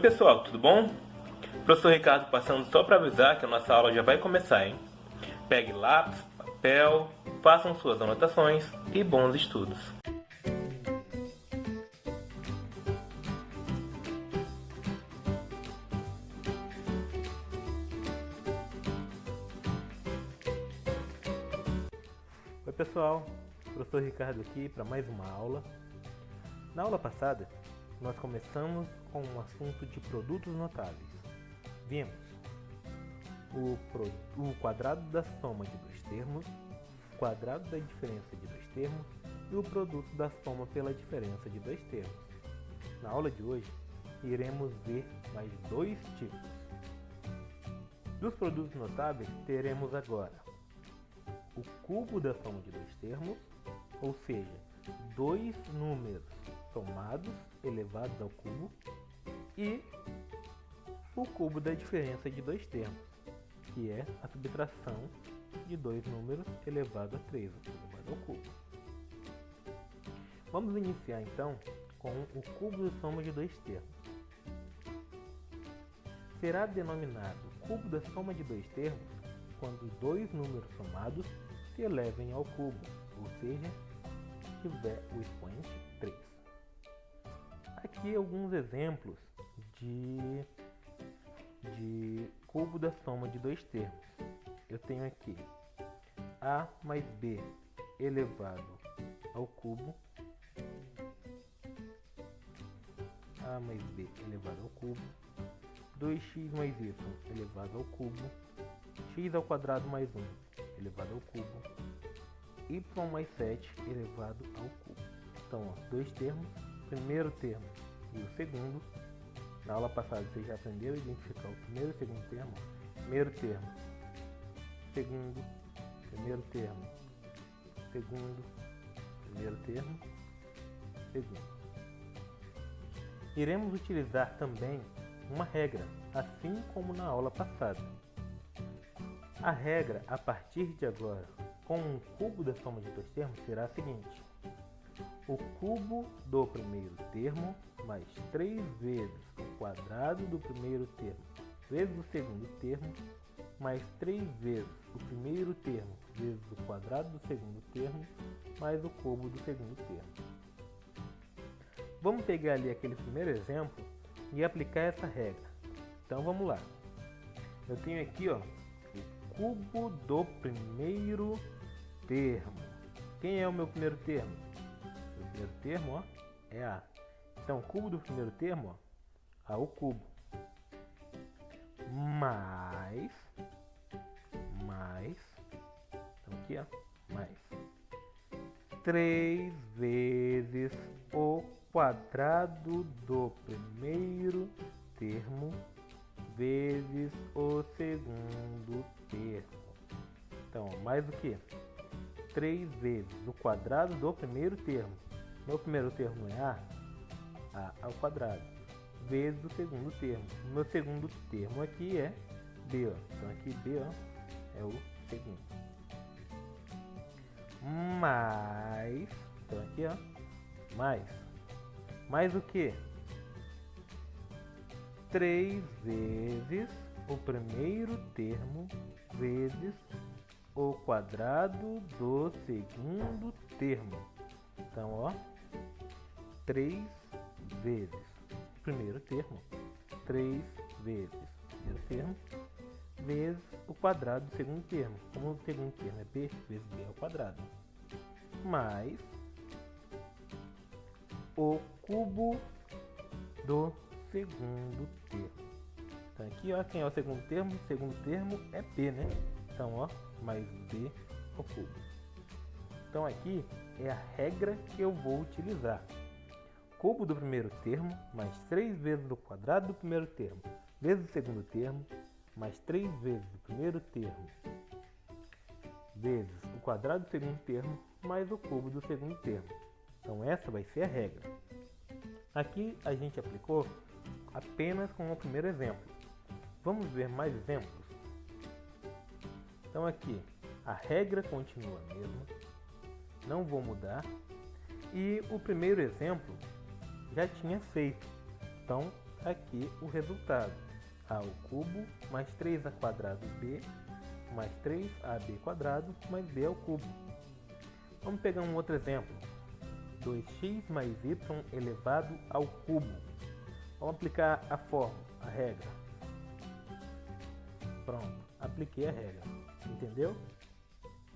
pessoal, tudo bom? Professor Ricardo passando só para avisar que a nossa aula já vai começar, hein? Pegue lápis, papel, façam suas anotações e bons estudos. Oi pessoal, professor Ricardo aqui para mais uma aula. Na aula passada, nós começamos com um assunto de produtos notáveis. Vimos o quadrado da soma de dois termos, o quadrado da diferença de dois termos e o produto da soma pela diferença de dois termos. Na aula de hoje, iremos ver mais dois tipos. Dos produtos notáveis, teremos agora o cubo da soma de dois termos, ou seja, dois números somados elevados ao cubo, e o cubo da diferença de dois termos, que é a subtração de dois números elevado a 3, elevado ao cubo. Vamos iniciar então com o cubo da soma de dois termos. Será denominado cubo da soma de dois termos quando dois números somados se elevem ao cubo, ou seja, tiver o expoente 3. Aqui alguns exemplos de cubo da soma de dois termos. Eu tenho aqui a mais b elevado ao cubo, a mais b elevado ao cubo, 2x mais y elevado ao cubo, x ao quadrado mais 1 elevado ao cubo, y mais 7 elevado ao cubo. Então, dois termos, primeiro termo e o segundo. Na aula passada vocês já aprenderam a identificar o primeiro e o segundo termo. Primeiro termo, segundo, primeiro termo, segundo, primeiro termo, segundo. Iremos utilizar também uma regra, assim como na aula passada. A regra, a partir de agora, com um cubo da soma de dois termos, será a seguinte: o cubo do primeiro termo mais 3 vezes o quadrado do primeiro termo vezes o segundo termo mais 3 vezes o primeiro termo vezes o quadrado do segundo termo mais o cubo do segundo termo. Vamos pegar ali aquele primeiro exemplo e aplicar essa regra. Então vamos lá. Eu tenho aqui o cubo do primeiro termo. Quem é o meu primeiro termo? O primeiro termo é A. Então, o cubo do primeiro termo, A ao cubo, mais, então aqui mais 3 vezes o quadrado do primeiro termo vezes o segundo termo. Então, mais o que? 3 vezes o quadrado do primeiro termo. Meu primeiro termo é A ao quadrado, vezes o segundo termo. O meu segundo termo aqui é B. Então, aqui B é o segundo. Mais, então aqui mais o que? 3 vezes o primeiro termo vezes o quadrado do segundo termo. Então, 3 vezes o primeiro termo, 3 vezes o primeiro termo, vezes o quadrado do segundo termo. Como o segundo termo é b vezes b ao quadrado, mais o cubo do segundo termo. Então aqui, quem é o segundo termo? O segundo termo é b, né? Então, mais b ao cubo. Então aqui é a regra que eu vou utilizar. Cubo do primeiro termo mais 3 vezes o quadrado do primeiro termo vezes o segundo termo mais 3 vezes o primeiro termo vezes o quadrado do segundo termo mais o cubo do segundo termo. Então essa vai ser a regra. Aqui a gente aplicou apenas com o primeiro exemplo. Vamos ver mais exemplos? Então aqui a regra continua a mesma, não vou mudar, e o primeiro exemplo já tinha feito. Então aqui o resultado. A ao cubo mais 3a quadrado b mais 3ab quadrado mais b ao cubo. Vamos pegar um outro exemplo. 2x mais y elevado ao cubo. Vamos aplicar a fórmula, a regra. Pronto, apliquei a regra. Entendeu?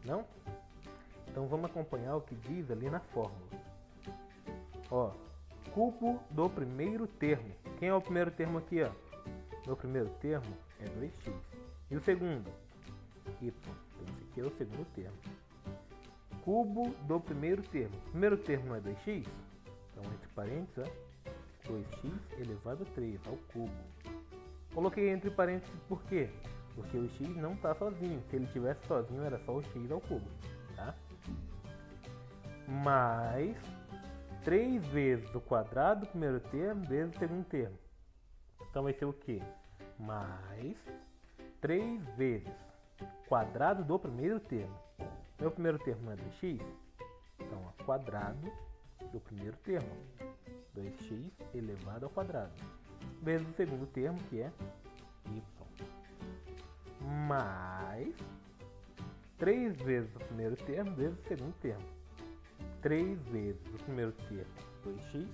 Não? Então vamos acompanhar o que diz ali na fórmula. Ó, cubo do primeiro termo. Quem é o primeiro termo aqui, ó? Meu primeiro termo é 2x. E o segundo? Y. Então esse aqui é o segundo termo. Cubo do primeiro termo. O primeiro termo não é 2x? Então entre parênteses, ó, 2x elevado a 3 ao cubo. Coloquei entre parênteses por quê? Porque o x não está sozinho. Se ele estivesse sozinho era só o x ao cubo. Tá? Mais 3 vezes o quadrado do primeiro termo vezes o segundo termo. Então vai ser o quê? Mais 3 vezes quadrado do primeiro termo. Meu primeiro termo não é 2x? Então, ó, quadrado do primeiro termo. 2x elevado ao quadrado. Vezes o segundo termo, que é y. Mais 3 vezes o primeiro termo vezes o segundo termo. 3 vezes o primeiro termo, 2x,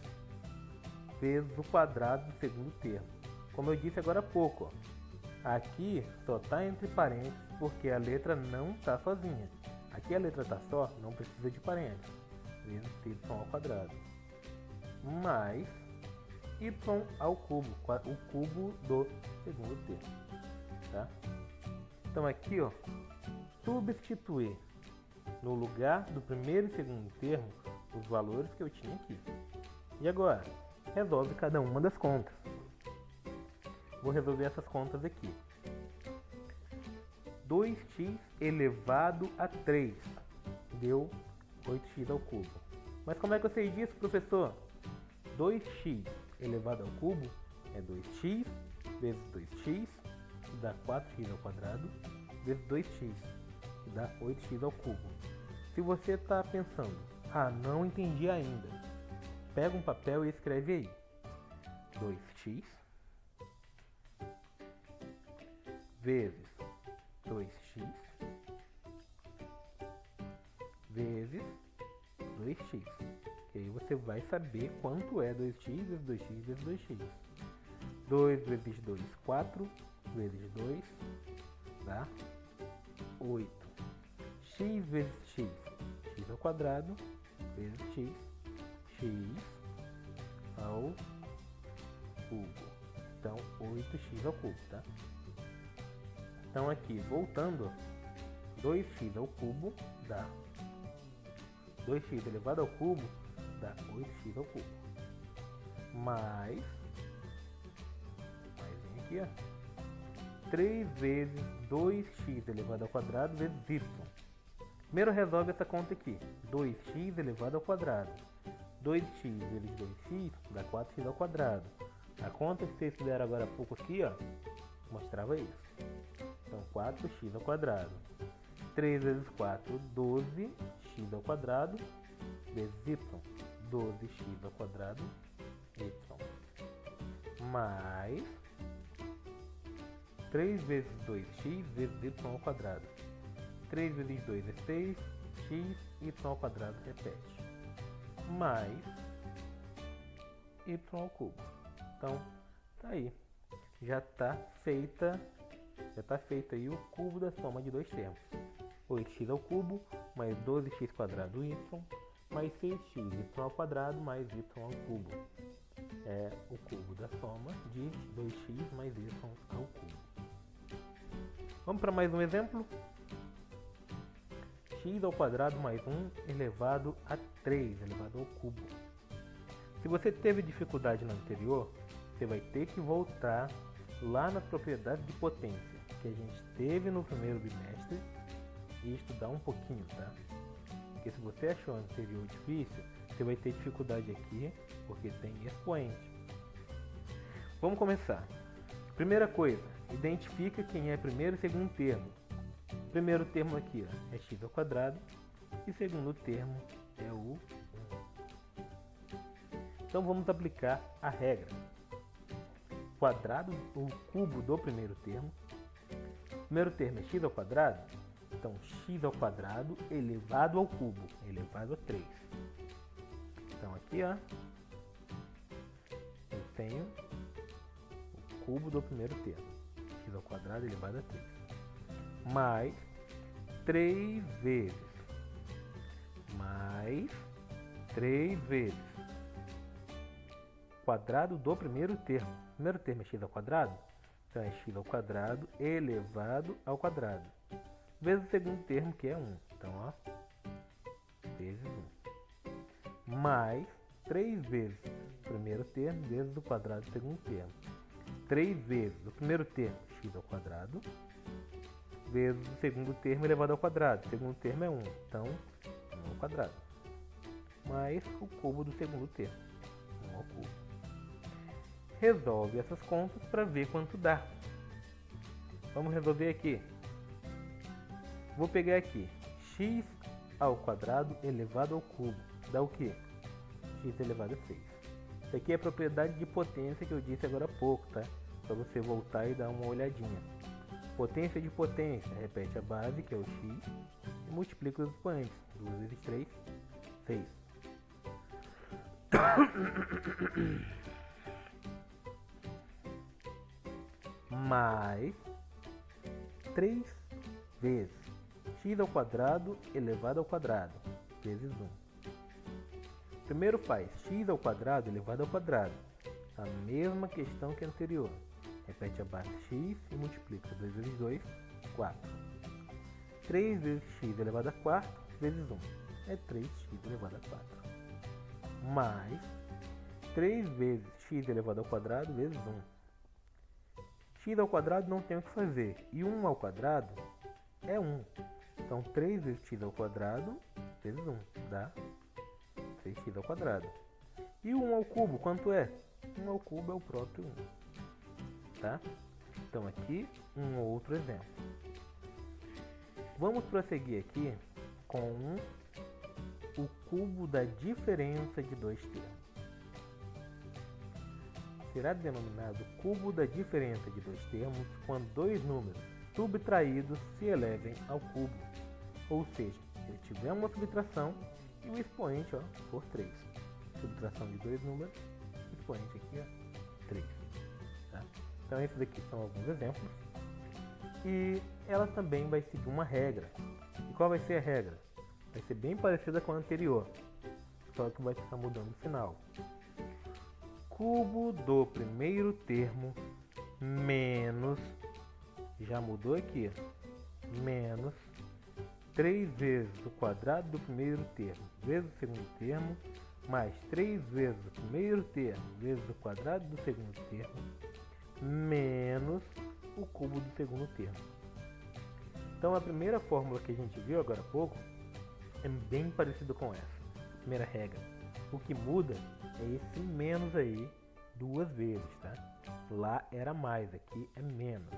vezes o quadrado do segundo termo. Como eu disse agora há pouco, ó, aqui só está entre parênteses porque a letra não está sozinha. Aqui a letra está só, não precisa de parênteses. Vezes y ao quadrado. Mais y ao cubo, o cubo do segundo termo. Tá? Então aqui, ó, substituir no lugar do primeiro e segundo termo os valores que eu tinha aqui. E agora, resolve cada uma das contas. Vou resolver essas contas aqui. 2x elevado a 3 deu 8x ao cubo. Mas como é que eu sei disso, professor? 2x elevado ao cubo é 2x vezes 2x, que dá 4x ao quadrado, vezes 2x, que dá 8x ao cubo. Se você está pensando, não entendi ainda, pega um papel e escreve aí. 2x vezes 2x vezes 2x. Que aí você vai saber quanto é 2x vezes 2x vezes 2x. 2 vezes 2, 4 vezes 2 dá 8. X vezes x, x ao quadrado, vezes x, x ao cubo. Então, 8x ao cubo, tá? Então aqui, voltando, 2x ao cubo dá 2x elevado ao cubo dá 8x ao cubo. Mais vem aqui, ó, 3 vezes 2x elevado ao quadrado vezes y. Primeiro resolve essa conta aqui. 2x elevado ao quadrado. 2x vezes 2x dá 4x ao quadrado. A conta que vocês fizeram agora há pouco aqui, ó, mostrava isso. Então 4x ao quadrado. 3 vezes 4, 12x ao quadrado vezes y. 12x ao quadrado y. Mais 3 vezes 2x vezes y ao quadrado. 3 vezes 2 é 6, x, y ao quadrado repete. Mais y ao cubo. Então, tá aí. Já está feito aí o cubo da soma de dois termos. 8x ao cubo mais 12x quadrado y mais 6x y ao quadrado mais y ao cubo. É o cubo da soma de 2x mais y ao cubo. Vamos para mais um exemplo. X ao quadrado mais 1 elevado a 3 elevado ao cubo. Se você teve dificuldade no anterior, você vai ter que voltar lá nas propriedades de potência que a gente teve no primeiro bimestre e estudar um pouquinho, tá? Porque se você achou o anterior difícil, você vai ter dificuldade aqui, porque tem expoente. Vamos começar. Primeira coisa, identifica quem é primeiro e segundo termo. Primeiro termo aqui, ó, é x ao quadrado e segundo termo é o 1. Então vamos aplicar a regra. o cubo do primeiro termo. O primeiro termo é x ao quadrado, então x ao quadrado elevado ao cubo, elevado a 3. Então aqui, ó, eu tenho o cubo do primeiro termo, x ao quadrado elevado a 3, mais 3 vezes, mais 3 vezes o quadrado do primeiro termo. O primeiro termo é x ao quadrado, então é x ao quadrado elevado ao quadrado, vezes o segundo termo, que é 1. Então, ó, vezes 1. Mais 3 vezes o primeiro termo, vezes o quadrado do segundo termo. 3 vezes o primeiro termo, x ao quadrado, vezes o segundo termo elevado ao quadrado. O segundo termo é 1, então 1 ao quadrado. Mais o cubo do segundo termo, 1 ao cubo. Resolve essas contas para ver quanto dá. Vamos resolver aqui. Vou pegar aqui x ao quadrado elevado ao cubo. Dá o quê? X elevado a 6. Isso aqui é a propriedade de potência que eu disse agora há pouco, tá? Para você voltar e dar uma olhadinha. Potência de potência. Repete a base, que é o x, e multiplica os expoentes. 2 vezes 3, 6. Mais 3 vezes x ao quadrado elevado ao quadrado, vezes 1. Primeiro faz x ao quadrado elevado ao quadrado, a mesma questão que a anterior. Repete a base x e multiplica. 2 vezes 2, 4. 3 vezes x elevado a 4 vezes 1. É 3x elevado a 4. Mais 3 vezes x elevado ao quadrado vezes 1. X ao quadrado não tem o que fazer. E 1 ao quadrado é 1. Então 3 vezes x ao quadrado vezes 1 dá 6x ao quadrado. E o 1 ao cubo quanto é? 1 ao cubo é o próprio 1. Tá? Então aqui um outro exemplo. Vamos prosseguir aqui com o cubo da diferença de dois termos. Será denominado cubo da diferença de dois termos quando dois números subtraídos se elevem ao cubo. Ou seja, eu tiver uma subtração e o expoente, ó, for 3. Subtração de dois números, expoente aqui, ó, 3. Tá? Então esses aqui são alguns exemplos. E ela também vai seguir uma regra. E qual vai ser a regra? Vai ser bem parecida com a anterior, só que vai estar mudando o final. Cubo do primeiro termo menos, já mudou aqui, menos 3 vezes o quadrado do primeiro termo vezes o segundo termo, mais 3 vezes o primeiro termo vezes o quadrado do segundo termo, menos o cubo do segundo termo. Então a primeira fórmula que a gente viu agora há pouco é bem parecida com essa. Primeira regra. O que muda é esse menos aí duas vezes, tá? Lá era mais, aqui é menos.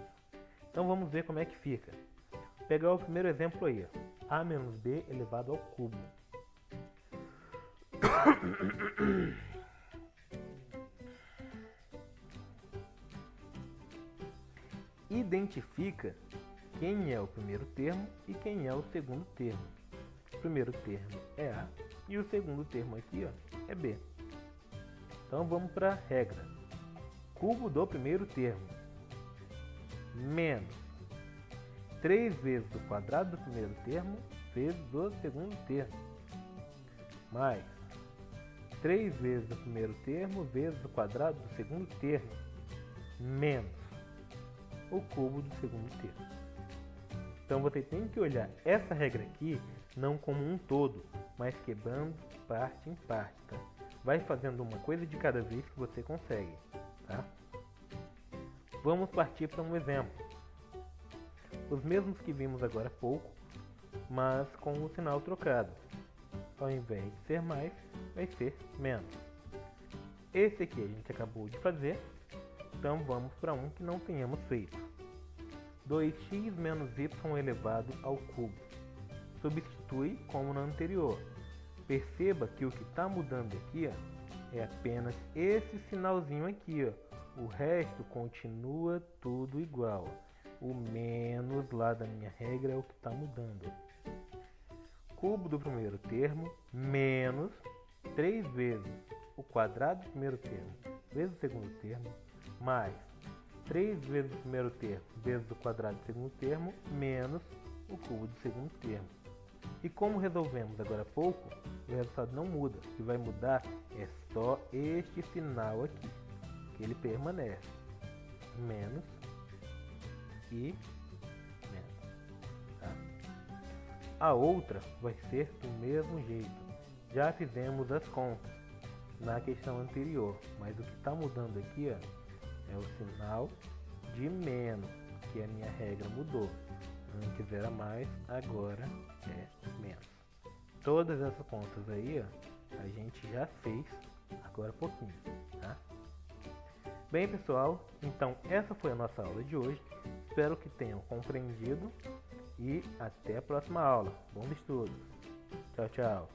Então vamos ver como é que fica. Vou pegar o primeiro exemplo aí, ó. A menos B elevado ao cubo. Identifica quem é o primeiro termo e quem é o segundo termo. O primeiro termo é A e o segundo termo aqui, ó, é B. Então vamos para a regra. Cubo do primeiro termo menos 3 vezes o quadrado do primeiro termo vezes o segundo termo, mais 3 vezes o primeiro termo vezes o quadrado do segundo termo, menos o cubo do segundo termo. Então você tem que olhar essa regra aqui não como um todo, mas quebrando parte em parte, tá? Vai fazendo uma coisa de cada vez que você consegue, tá? Vamos partir para um exemplo. Os mesmos que vimos agora há pouco, mas com o sinal trocado. Ao invés de ser mais, vai ser menos. Esse aqui a gente acabou de fazer, então vamos para um que não tenhamos feito. 2x menos y elevado ao cubo. Substitui como no anterior. Perceba que o que está mudando aqui, ó, é apenas esse sinalzinho aqui, ó, O resto continua tudo igual. O menos lá da minha regra é o que está mudando. Cubo do primeiro termo menos 3 vezes o quadrado do primeiro termo vezes o segundo termo, mais 3 vezes o primeiro termo vezes o quadrado do segundo termo, menos o cubo do segundo termo. E como resolvemos agora há pouco, o resultado não muda. O que vai mudar é só este sinal aqui, que ele permanece. Menos e menos. Tá? A outra vai ser do mesmo jeito. Já fizemos as contas na questão anterior, mas o que está mudando aqui é o sinal de menos, que a minha regra mudou. Antes era mais, agora é menos. Todas essas contas aí a gente já fez agora há pouquinho, tá? Bem, pessoal, então essa foi a nossa aula de hoje. Espero que tenham compreendido e até a próxima aula. Bons estudos. Tchau, tchau.